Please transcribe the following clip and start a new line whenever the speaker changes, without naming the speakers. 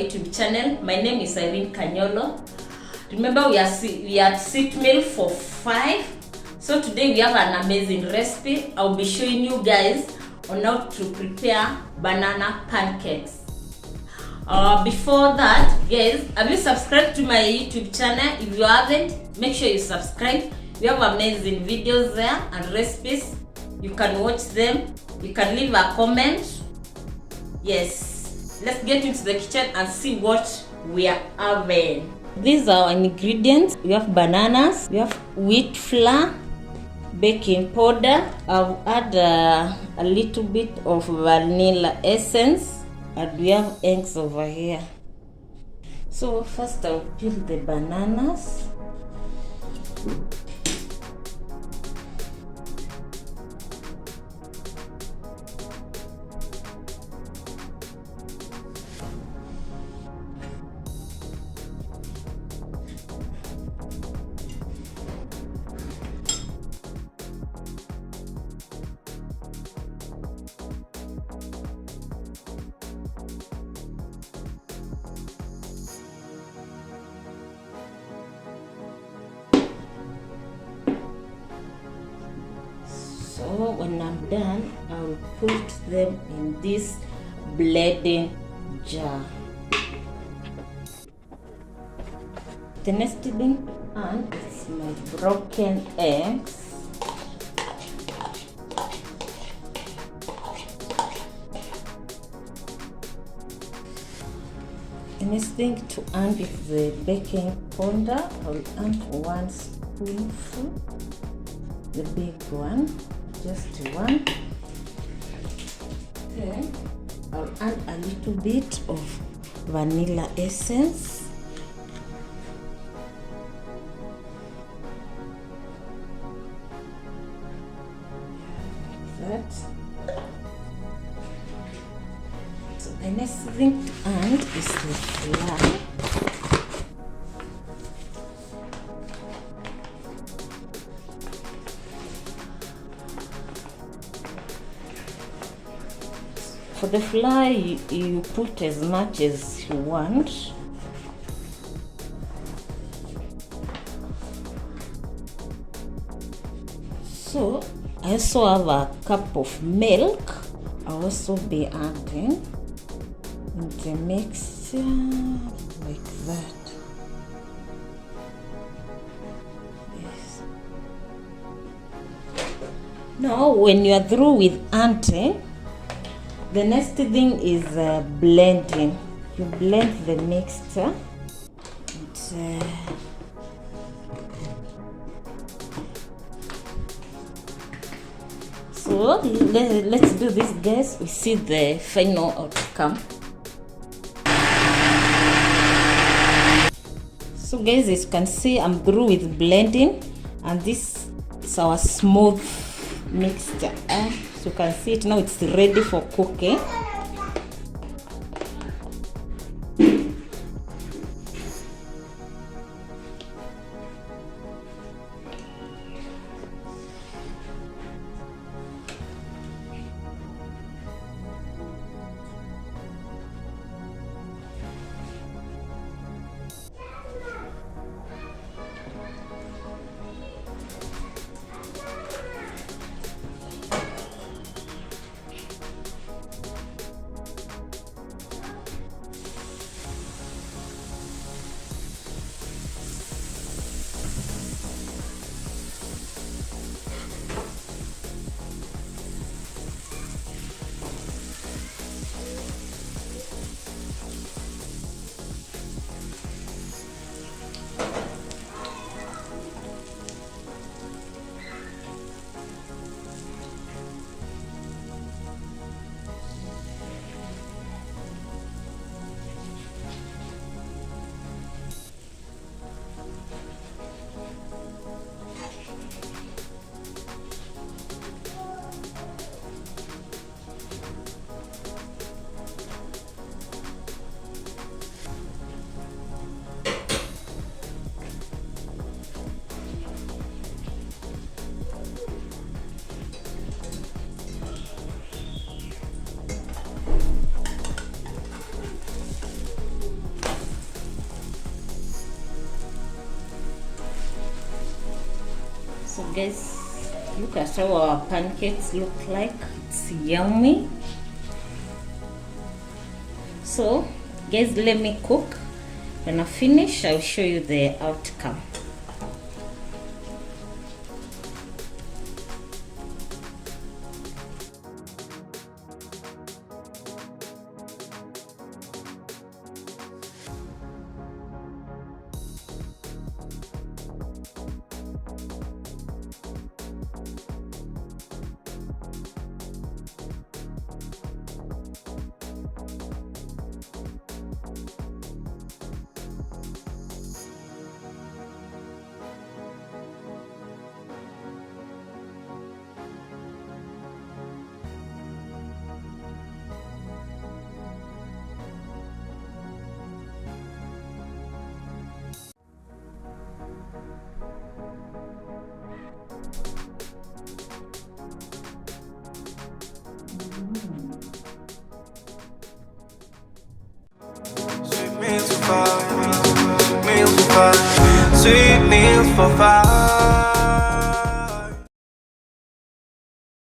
YouTube channel. My name is Irene Kanyolo. Remember, we are at seat meal for 5. So today we have an amazing recipe. I'll be showing you guys on how to prepare banana pancakes. Before that, guys, have you subscribed to my YouTube channel? If you haven't, make sure you subscribe. We have amazing videos there and recipes. You can watch them. You can leave a comment. Yes, let's get into the kitchen and see what we are having. These are our ingredients. We have bananas, we have wheat flour, baking powder. I've add a little bit of vanilla essence, and we have eggs over here. So first I'll peel the bananas. So when I'm done, I'll put them in this blending jar. The next thing and is my broken eggs. The next thing to add is the baking powder. I'll add 1 spoonful, the big one. Just one. Then I'll add a little bit of vanilla essence. Like that. So the next thing to add is the flour. For the flour, you put as much as you want. So I also have a cup of milk. I'll also be adding in the mixture like that. Yes. Now when you are through with adding, the next thing is blending. You blend the mixture. So let's do this, guys. We see the final outcome. So guys, as you can see, I'm through with blending, and this is our smooth mixture. So you can see it now, it's ready for cooking. guys, look at how our pancakes look like. It's yummy. So guys, let me cook. When I finish, I'll show you the outcome.
Sweet meals for five.